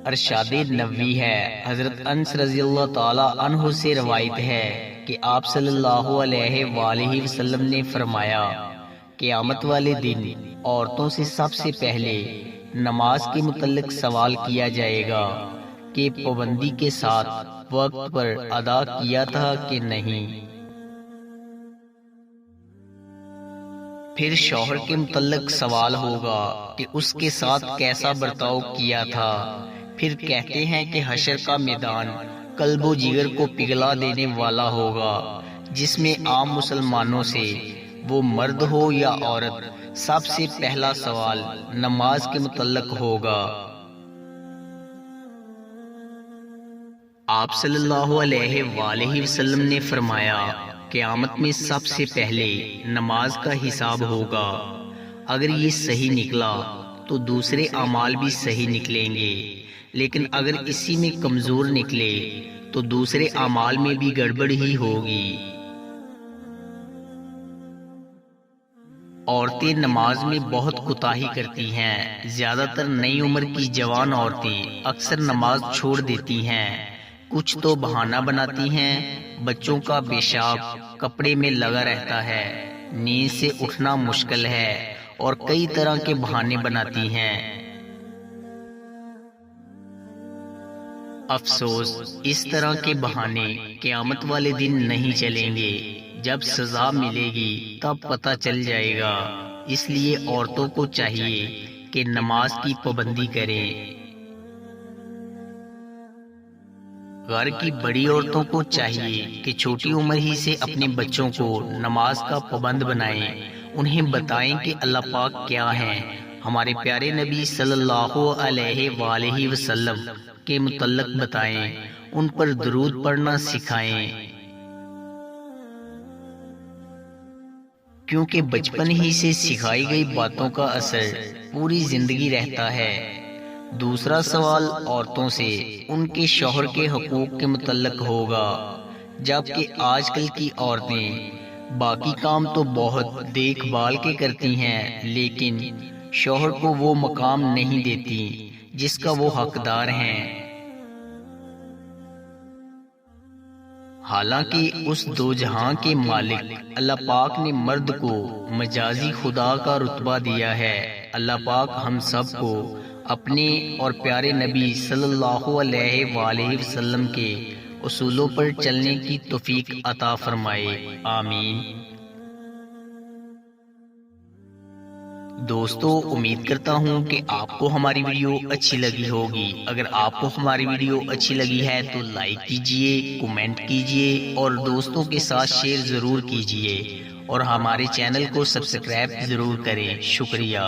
ارشاد نبوی ہے۔ حضرت انس رضی اللہ تعالی عنہ سے روایت ہے کہ آپ صلی اللہ علیہ وآلہ وسلم نے فرمایا، قیامت والے دن عورتوں سے سب سے پہلے نماز کے متعلق سوال کیا جائے گا کہ پابندی کے ساتھ وقت پر ادا کیا تھا کہ نہیں۔ پھر شوہر کے متعلق سوال ہوگا کہ اس کے ساتھ کیسا برتاؤ کیا تھا۔ پھر کہتے ہیں کہ حشر کا میدان قلب و جگر کو پگھلا دینے والا ہوگا، جس میں عام مسلمانوں سے وہ مرد ہو یا عورت، سب سے پہلا سوال نماز کے متعلق ہوگا۔ آپ صلی اللہ علیہ وآلہ وسلم نے فرمایا، قیامت میں سب سے پہلے نماز کا حساب ہوگا۔ اگر یہ صحیح نکلا تو دوسرے اعمال بھی صحیح نکلیں گے، لیکن اگر اسی میں کمزور نکلے تو دوسرے اعمال میں بھی گڑبڑ ہی ہوگی۔ عورتیں نماز میں بہت کوتاہی کرتی ہیں۔ زیادہ تر نئی عمر کی جوان عورتیں اکثر نماز چھوڑ دیتی ہیں۔ کچھ تو بہانہ بناتی ہیں، بچوں کا پیشاب کپڑے میں لگا رہتا ہے، نیند سے اٹھنا مشکل ہے، اور کئی طرح کے بہانے بناتی ہیں۔ افسوس، اس طرح کے بہانے قیامت والے دن نہیں چلیں گے۔ جب سزا ملے گی تب پتہ چل جائے گا۔ اس لیے عورتوں کو چاہیے کہ نماز کی پابندی کریں۔ گھر کی بڑی عورتوں کو چاہیے کہ چھوٹی عمر ہی سے اپنے بچوں کو نماز کا پابند بنائیں، انہیں بتائیں کہ اللہ پاک کیا ہیں، ہمارے پیارے نبی صلی اللہ علیہ وآلہ وسلم کے متعلق بتائیں، ان پر درود پڑھنا سکھائیں، کیونکہ بچپن ہی سے سکھائی گئی باتوں کا اثر پوری زندگی رہتا ہے۔ دوسرا سوال عورتوں سے ان کے شوہر کے حقوق کے متعلق ہوگا، جبکہ آج کل کی عورتیں باقی کام تو بہت دیکھ بھال کے کرتی ہیں، لیکن شوہر کو وہ مقام نہیں دیتی جس کا وہ حقدار ہیں۔ حالانکہ اس دو جہاں کے مالک اللہ پاک نے مرد کو مجازی خدا کا رتبہ دیا ہے۔ اللہ پاک ہم سب کو اپنے اور پیارے نبی صلی اللہ علیہ وآلہ وسلم کے اصولوں پر چلنے کی توفیق عطا فرمائے، آمین۔ دوستو، امید کرتا ہوں کہ آپ کو ہماری ویڈیو اچھی لگی ہوگی۔ اگر آپ کو ہماری ویڈیو اچھی لگی ہے تو لائک کیجئے، کومنٹ کیجئے اور دوستوں کے ساتھ شیئر ضرور کیجئے، اور ہمارے چینل کو سبسکرائب ضرور کریں۔ شکریہ۔